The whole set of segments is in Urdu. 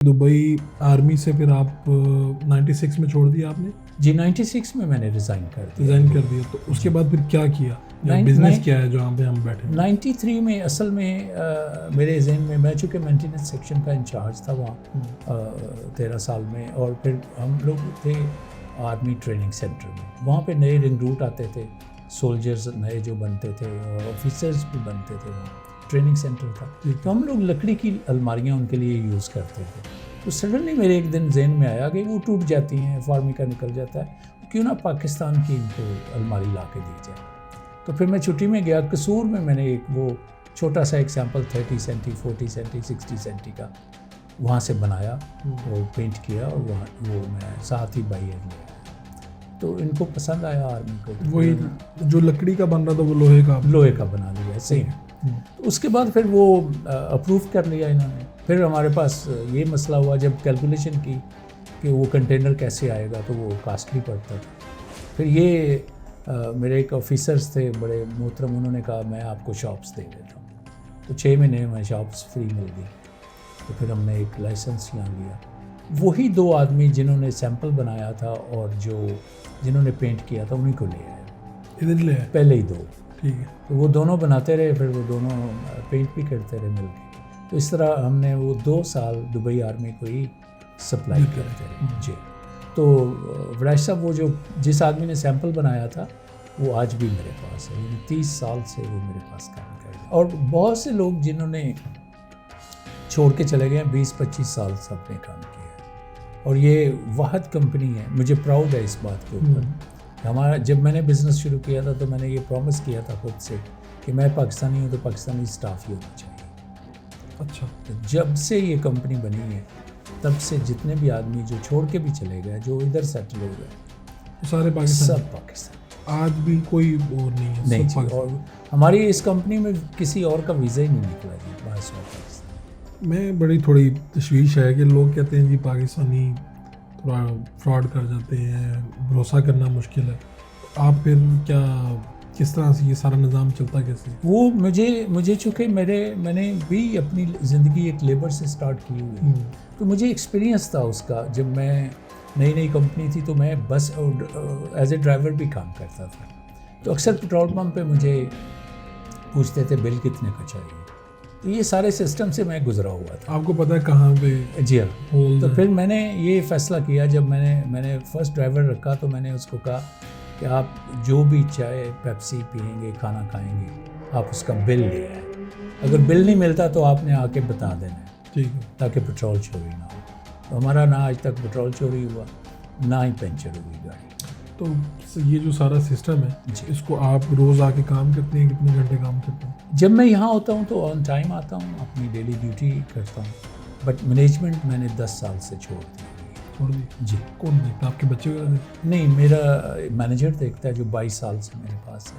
دبئی آرمی سے پھر آپ 96 میں چھوڑ دیا آپ نے؟ جی 96 میں نے ریزائن کر دیا. تو اس کے بعد پھر کیا کیا؟ بزنس کیا ہے جہاں پہ ہم بیٹھے؟ 93 میں اصل میں میرے ذہن میں، میں چونکہ مینٹیننس سیکشن کا انچارج تھا وہاں 13 سال میں، اور پھر ہم لوگ تھے آرمی ٹریننگ سینٹر میں. وہاں پہ نئے ریکروٹ آتے تھے، سولجرز نئے جو بنتے تھے اور آفیسرز بھی بنتے تھے. وہاں ٹریننگ سینٹر تھا، تو ہم لوگ لکڑی کی الماریاں ان کے لیے یوز کرتے تھے. تو سڈنلی میرے ایک دن ذہن میں آیا کہ وہ ٹوٹ جاتی ہیں، فارمیکا نکل جاتا ہے، کیوں نہ پاکستان کی ان کو الماری لا کے دی جائے. تو پھر میں چھٹی میں گیا قصور میں نے ایک وہ چھوٹا سا ایک سیمپل 30 سینٹی 40 سینٹی 60 سینٹی کا وہاں سے بنایا اور پینٹ کیا، اور وہ میں ساتھ ہی بائی ایئر لیا. تو ان کو پسند آیا آرمی کو. وہی جو لکڑی کا بن رہا تھا وہ لوہے کا بنا لیا سیم. اس کے بعد پھر وہ اپروو کر لیا انہوں نے. پھر ہمارے پاس یہ مسئلہ ہوا جب کیلکولیشن کی کہ وہ کنٹینر کیسے آئے گا، تو وہ کاسٹلی پڑتا تھا. پھر یہ میرے ایک آفیسرز تھے بڑے محترم، انہوں نے کہا میں آپ کو شاپس دے دیتا ہوں. تو 6 مہینے میں شاپس فری مل گئی. تو پھر ہم نے ایک لائسنس یہاں لیا. وہی 2 آدمی جنہوں نے سیمپل بنایا تھا اور جنہوں نے پینٹ کیا تھا انہیں کو لے آئے. ادھر لے آئے پہلے ہی 2. ٹھیک ہے. تو وہ دونوں بناتے رہے، پھر وہ دونوں پینٹ بھی کرتے رہے مل کے. تو اس طرح ہم نے وہ 2 سال دبئی آرمی کو ہی سپلائی کرتے رہے. جی. تو وراج صاحب وہ جو جس آدمی نے سیمپل بنایا تھا وہ آج بھی میرے پاس ہے. 30 سال سے وہ میرے پاس کام کر رہے ہیں. اور بہت سے لوگ جنہوں نے چھوڑ کے چلے گئے 20-25 سال سے اپنے کام کیا ہے. اور یہ واحد کمپنی ہے، مجھے پراؤڈ ہے اس بات کے اوپر. ہمارا جب میں نے بزنس شروع کیا تھا تو میں نے یہ پرومس کیا تھا خود سے کہ میں پاکستانی ہوں تو پاکستانی سٹاف ہی ہونا چاہیے. اچھا. جب سے یہ کمپنی بنی ہے تب سے جتنے بھی آدمی جو چھوڑ کے بھی چلے گئے، جو ادھر سیٹل ہو گئے، سارے پاکستان. سب پاکستان. آج بھی کوئی اور نہیں ہے؟ نہیں. اور ہماری اس کمپنی میں کسی اور کا ویزا ہی نہیں نکلا جی. بس پاکستان میں بڑی تھوڑی تشویش ہے کہ لوگ کہتے ہیں جی پاکستانی تھوڑا فراڈ کر جاتے ہیں، بھروسہ کرنا مشکل ہے. آپ پھر کیا کس طرح سے یہ سارا نظام چلتا کیسے؟ وہ مجھے چونکہ میں نے بھی اپنی زندگی ایک لیبر سے سٹارٹ کی ہوئی، تو مجھے ایکسپیرینس تھا اس کا. جب میں نئی کمپنی تھی تو میں بس ایز اے ڈرائیور بھی کام کرتا تھا. تو اکثر پیٹرول پمپ پہ مجھے پوچھتے تھے بل کتنے کا چاہیے. تو یہ سارے سسٹم سے میں گزرا ہوا تھا. آپ کو پتہ ہے کہاں پہ؟ جی ہاں. تو پھر میں نے یہ فیصلہ کیا جب میں نے فرسٹ ڈرائیور رکھا، تو میں نے اس کو کہا کہ آپ جو بھی چائے پیپسی پئیں گے، کھانا کھائیں گے، آپ اس کا بل لے آئیں. اگر بل نہیں ملتا تو آپ نے آ کے بتا دینا ہے. ٹھیک ہے. تاکہ پیٹرول چوری نہ ہو. تو ہمارا نہ آج تک پیٹرول چوری ہوا، نہ ہی پنچر ہوئی گاڑی. تو یہ جو سارا سسٹم ہے اس کو آپ روز آ کے کام کرتے ہیں؟ کتنے گھنٹے کام کرتے ہیں؟ جب میں یہاں ہوتا ہوں تو آن ٹائم آتا ہوں، اپنی ڈیلی ڈیوٹی کرتا ہوں. بٹ مینجمنٹ میں نے 10 سال سے چھوڑ دی. جی. کون دیکھتا؟ آپ کے بچے وغیرہ؟ نہیں، میرا مینیجر دیکھتا ہے جو 22 سال سے میرے پاس ہے.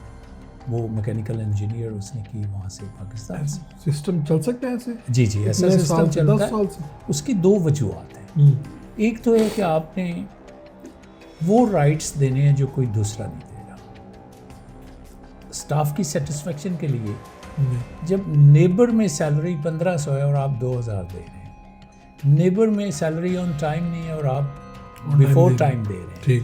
وہ میکینیکل انجینئر اس نے کی وہاں سے پاکستان سے. سسٹم چل سکتا ہے ایسے؟ جی ایسا سسٹم چلتا ہے. اس کی 2 وجوہات ہیں. ایک تو ہے کہ آپ نے وہ رائٹس دینے ہیں جو کوئی دوسرا نہیں دے گا. اسٹاف کی سیٹسفیکشن کے لیے جب نیبر میں سیلری 1500 ہے اور آپ 2000 دے رہے ہیں، نیبر میں سیلری آن ٹائم نہیں ہے اور آپ بیفور ٹائم دے رہے ہیں،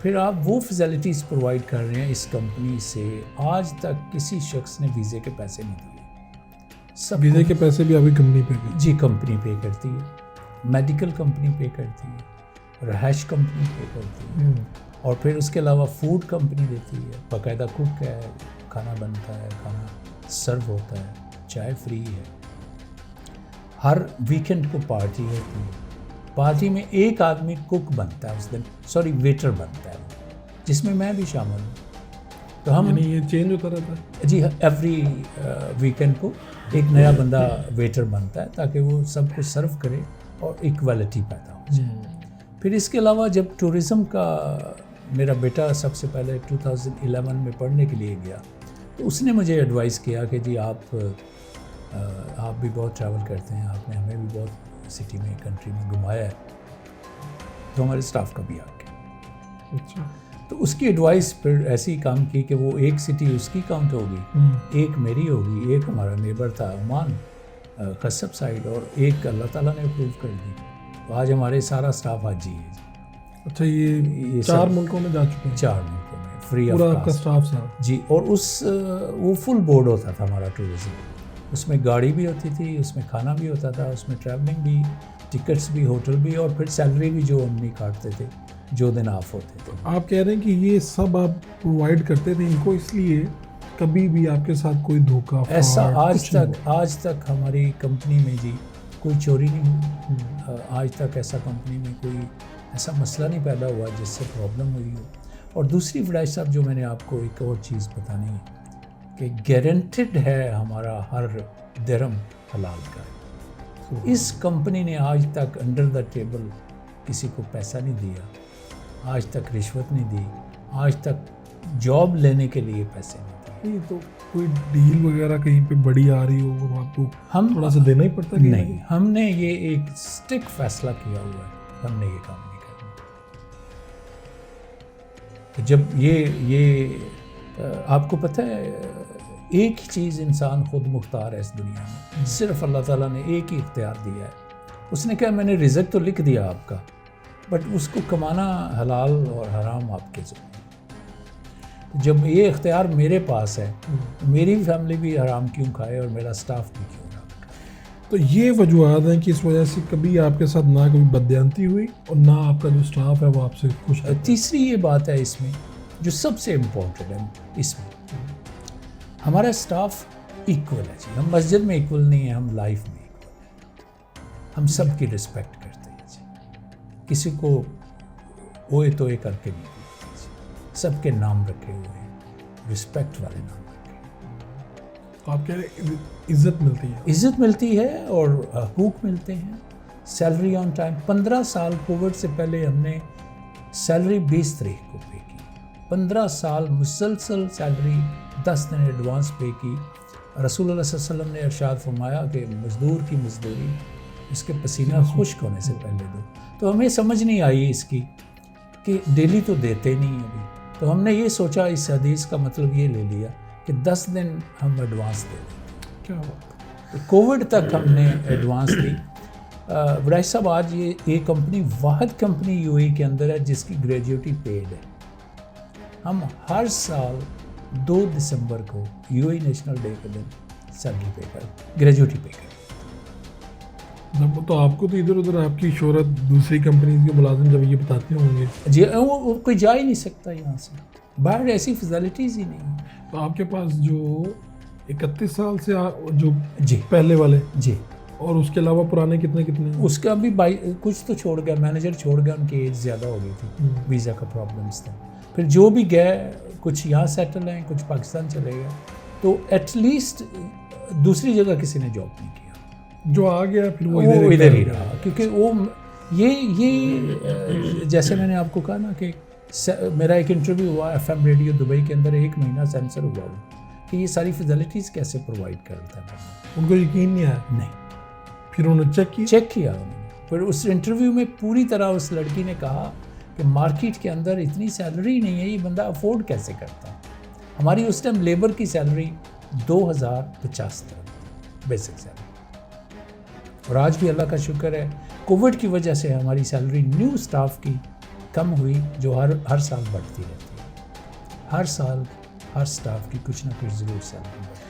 پھر آپ وہ فیسلٹیز پرووائڈ کر رہے ہیں. اس کمپنی سے آج تک کسی شخص نے ویزے کے پیسے نہیں دیے. ویزے کے پیسے بھی ابھی کمپنی پے کرتی؟ جی کمپنی پے کرتی ہے. میڈیکل کمپنی پے کرتی ہے، رہائش کمپنی پے کرتی ہے، اور پھر اس کے علاوہ فوڈ کمپنی دیتی ہے. باقاعدہ کوک ہے، کھانا بنتا ہے، کھانا سرو ہوتا ہے، چائے فری ہے. ہر ویکینڈ کو پارٹی ہوتی ہے. پارٹی میں ایک آدمی کوک بنتا ہے اس دن، ویٹر بنتا ہے، جس میں میں بھی شامل ہوں. تو ہم یہ چینج ہوتا رہتا ہے؟ جی ایوری ویکینڈ کو ایک نیا بندہ ویٹر بنتا ہے تاکہ وہ سب کو سرو کرے اور ایکویلٹی پیدا ہو جائے. پھر اس کے علاوہ جب ٹورزم کا میرا بیٹا سب سے پہلے 2011 میں پڑھنے کے لیے گیا، تو اس نے مجھے ایڈوائز کیا کہ جی آپ بھی بہت ٹریول کرتے ہیں، آپ نے ہمیں بھی بہت سٹی میں کنٹری میں گھمایا ہے، تو ہمارے اسٹاف کا بھی آ گیا. اچھا. تو اس کی ایڈوائس پھر ایسی کام کی کہ وہ ایک سٹی اس کی کاؤنٹ ہوگی، ایک میری ہوگی. ایک ہمارا نیبر تھا عمان، قصب سائڈ، اور ایک اللہ تعالیٰ نے اپروو کر دی. تو آج ہمارے سارا اسٹاف حاجی ہے. اچھا، یہ 4 ملکوں میں جا چکے ہیں؟ 4 ملکوں میں فری آف پورا آپ کا کاسٹ اسٹاف سارا؟ جی. اور وہ فل بورڈ ہوتا تھا ہمارا ٹورزم. اس میں گاڑی بھی ہوتی تھی، اس میں کھانا بھی ہوتا تھا، اس میں ٹریولنگ بھی، ٹکٹس بھی، ہوٹل بھی، اور پھر سیلری بھی جو ہم نہیں کاٹتے تھے جو دن آف ہوتے تھے. آپ کہہ رہے ہیں کہ یہ سب آپ پرووائڈ کرتے تھے ان کو، اس لیے کبھی بھی آپ کے ساتھ کوئی دھوکہ ایسا آج تک ہماری کمپنی میں جی کوئی چوری نہیں ہوئی. آج تک ایسا کمپنی میں کوئی ایسا مسئلہ نہیں پیدا ہوا جس سے پرابلم ہوئی ہو. اور دوسری فڈائی صاحب جو میں نے آپ کو ایک اور چیز بتانی ہے کہ گارنٹیڈ ہے ہمارا ہر درہم حلال کا ہے. اس کمپنی نے آج تک انڈر دا ٹیبل کسی کو پیسہ نہیں دیا، آج تک رشوت نہیں دی، آج تک جاب لینے کے لیے پیسے نہیں دیے. تو کوئی ڈیل وغیرہ کہیں پہ بڑی آ رہی ہو وہ آپ کو تھوڑا سا دینا ہی پڑتا ہے؟ نہیں، ہم نے یہ ایک اسٹک فیصلہ کیا ہوا ہے، ہم نے یہ کام نہیں کرنا. جب یہ آپ کو پتہ ہے ایک ہی چیز انسان خود مختار ہے اس دنیا میں، صرف اللہ تعالیٰ نے ایک ہی اختیار دیا ہے. اس نے کہا میں نے رزق تو لکھ دیا آپ کا، بٹ اس کو کمانا حلال اور حرام آپ کے ذمہ. جب یہ اختیار میرے پاس ہے، میری فیملی بھی حرام کیوں کھائے اور میرا سٹاف بھی کیوں نہ کھائے. تو یہ وجوہات ہیں کہ اس وجہ سے کبھی آپ کے ساتھ نہ کوئی بددیانتی ہوئی اور نہ آپ کا جو سٹاف ہے وہ آپ سے خوش ہے. تیسری یہ بات ہے اس میں جو سب سے امپورٹنٹ ہے، اس میں ہمارا سٹاف ایکول ہے جی. ہم مسجد میں ایکول نہیں ہیں، ہم لائف میں ایکول ہیں. ہم سب کی رسپیکٹ کرتے ہیں جی. کسی کو اوئے توئے کر کے نہیں کرتے جی. سب کے نام رکھے ہوئے ہیں، رسپیکٹ والے نام رکھے ہوئے. تو آپ کہہ رہے ہیں عزت ملتی ہے؟ عزت ملتی ہے اور حقوق ملتے ہیں. Salary on time. 15 سال کووڈ سے پہلے ہم نے سیلری 20 تاریخ کو پے کی. 15 سال مسلسل سیلری 10 دن ایڈوانس پے کی. رسول اللہ صلی اللہ علیہ وسلم نے ارشاد فرمایا کہ مزدور کی مزدوری اس کے پسینہ خشک ہونے سے پہلے دو. تو ہمیں سمجھ نہیں آئی اس کی کہ ڈیلی تو دیتے نہیں ابھی. تو ہم نے یہ سوچا، اس حدیث کا مطلب یہ لے لیا کہ 10 دن ہم ایڈوانس دے دیں. کیا بات؟ کووڈ تک ہم نے ایڈوانس دی. وڈائی صاحب آج یہ کمپنی واحد کمپنی یو اے کے اندر ہے جس کی گریجویٹی پیڈ ہے. ہم ہر سال 2 دسمبر کو یو اے نیشنل ڈے کے دن سیلری پے کر گریجویٹی پے کر. جب تو آپ کو تو ادھر ادھر آپ کی شہرت دوسری کمپنیز کے ملازم جب یہ بتاتے ہوں گے جی، وہ کوئی جا ہی نہیں سکتا یہاں سے باہر، ایسی فیسلٹیز ہی نہیں. تو آپ کے پاس جو 31 سال سے جو جی پہلے والے جی، اور اس کے علاوہ پرانے کتنے اس کا بھی کچھ تو چھوڑ گیا، مینیجر چھوڑ گیا، ان کی ایج زیادہ ہو گئی تھی، ویزا کا پرابلمس تھا. پھر جو بھی گئے کچھ یہاں سیٹل ہیں، کچھ پاکستان چلے گئے. تو ایٹ لیسٹ دوسری جگہ کسی نے جاب نہیں کیا. جو آ گیا پھر وہ ادھر ہی رہا، کیونکہ وہ یہ جیسے میں نے آپ کو کہا نا کہ میرا ایک انٹرویو ہوا ایف ایم ریڈیو دبئی کے اندر، 1 مہینہ سینسر ہوا کہ یہ ساری فیسلٹیز کیسے پرووائڈ کرتا ہے. ان کو یقین نہیں آیا. نہیں. پھر انہوں نے چیک کیا انہوں نے. پھر اس انٹرویو میں پوری طرح اس لڑکی نے کہا کہ مارکیٹ کے اندر اتنی سیلری نہیں ہے، یہ بندہ افورڈ کیسے کرتا ہے. ہماری اس ٹائم لیبر کی سیلری 2050 بیسک سیلری. اور آج بھی اللہ کا شکر ہے کووڈ کی وجہ سے ہماری سیلری نیو سٹاف کی کم ہوئی، جو ہر سال بڑھتی رہتی ہے. ہر سال ہر سٹاف کی کچھ نہ کچھ ضرور سیلری بڑھتی ہے.